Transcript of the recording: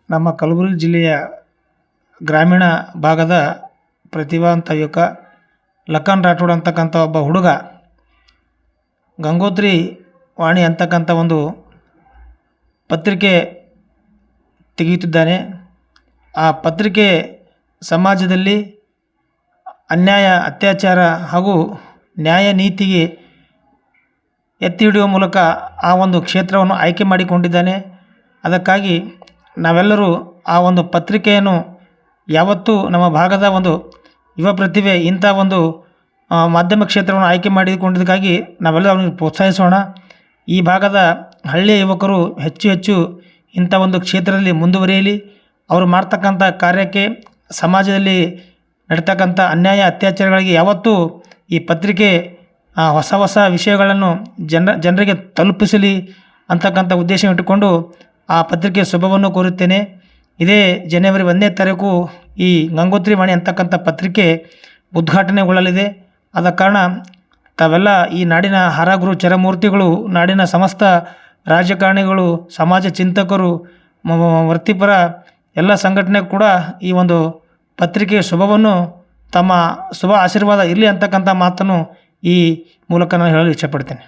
ನಮ್ಮ ಕಲಬುರಗಿ ಜಿಲ್ಲೆಯ ಗ್ರಾಮೀಣ ಭಾಗದ ಪ್ರತಿಭಾವಂತ ಯುವಕ ಲಖನ್ ರಾಠೋಡ್ ಅಂತಕ್ಕಂಥ ಒಬ್ಬ ಹುಡುಗ ಗಂಗೋತ್ರಿ ವಾಣಿ ಅಂತಕ್ಕಂಥ ಒಂದು ಪತ್ರಿಕೆ ತೆಗೆಯುತ್ತಿದ್ದಾನೆ. ಆ ಪತ್ರಿಕೆ ಸಮಾಜದಲ್ಲಿ ಅನ್ಯಾಯ, ಅತ್ಯಾಚಾರ ಹಾಗೂ ನ್ಯಾಯ ನೀತಿಗೆ ಎತ್ತಿ ಹಿಡಿಯುವ ಮೂಲಕ ಆ ಒಂದು ಕ್ಷೇತ್ರವನ್ನು ಆಯ್ಕೆ ಮಾಡಿಕೊಂಡಿದ್ದಾನೆ. ಅದಕ್ಕಾಗಿ ನಾವೆಲ್ಲರೂ ಆ ಒಂದು ಪತ್ರಿಕೆಯನ್ನು ಯಾವತ್ತೂ ನಮ್ಮ ಭಾಗದ ಒಂದು ಯುವ ಪ್ರತಿಭೆ ಇಂಥ ಒಂದು ಮಾಧ್ಯಮ ಕ್ಷೇತ್ರವನ್ನು ಆಯ್ಕೆ ಮಾಡಿಕೊಂಡಿದ್ದಕ್ಕಾಗಿ ನಾವೆಲ್ಲರೂ ಅವನಿಗೆ ಪ್ರೋತ್ಸಾಹಿಸೋಣ. ಈ ಭಾಗದ ಹಳ್ಳಿಯ ಯುವಕರು ಹೆಚ್ಚು ಇಂಥ ಒಂದು ಕ್ಷೇತ್ರದಲ್ಲಿ ಮುಂದುವರಿಯಲಿ. ಅವರು ಮಾಡ್ತಕ್ಕಂಥ ಕಾರ್ಯಕ್ಕೆ, ಸಮಾಜದಲ್ಲಿ ನಡೀತಕ್ಕಂಥ ಅನ್ಯಾಯ ಅತ್ಯಾಚಾರಗಳಿಗೆ ಯಾವತ್ತೂ ಈ ಪತ್ರಿಕೆ ಹೊಸ ವಿಷಯಗಳನ್ನು ಜನರಿಗೆ ತಲುಪಿಸಲಿ ಅಂತಕ್ಕಂಥ ಉದ್ದೇಶ ಇಟ್ಟುಕೊಂಡು ಆ ಪತ್ರಿಕೆ ಶುಭವನ್ನು ಕೋರುತ್ತೇನೆ. ಇದೇ ಜನವರಿ 1ನೇ ತಾರೀಕು ಈ ಗಂಗೋತ್ರಿ ವಾಣಿ ಅಂತಕ್ಕಂಥ ಪತ್ರಿಕೆ ಉದ್ಘಾಟನೆಗೊಳ್ಳಲಿದೆ. ಆದ ಕಾರಣ ತಾವೆಲ್ಲ ಈ ನಾಡಿನ ಹರಗುರು ಚರಮೂರ್ತಿಗಳು, ನಾಡಿನ ಸಮಸ್ತ ರಾಜಕಾರಣಿಗಳು, ಸಮಾಜ ಚಿಂತಕರು, ವೃತ್ತಿಪರ ಎಲ್ಲ ಸಂಘಟನೆ ಕೂಡ ಈ ಒಂದು ಪತ್ರಿಕೆಯ ಶುಭವನ್ನು, ತಮ್ಮ ಶುಭ ಆಶೀರ್ವಾದ ಇರಲಿ ಅಂತಕ್ಕಂಥ ಮಾತನ್ನು ಈ ಮೂಲಕ ನಾನು ಹೇಳಲು ಇಚ್ಛೆಪಡ್ತೇನೆ.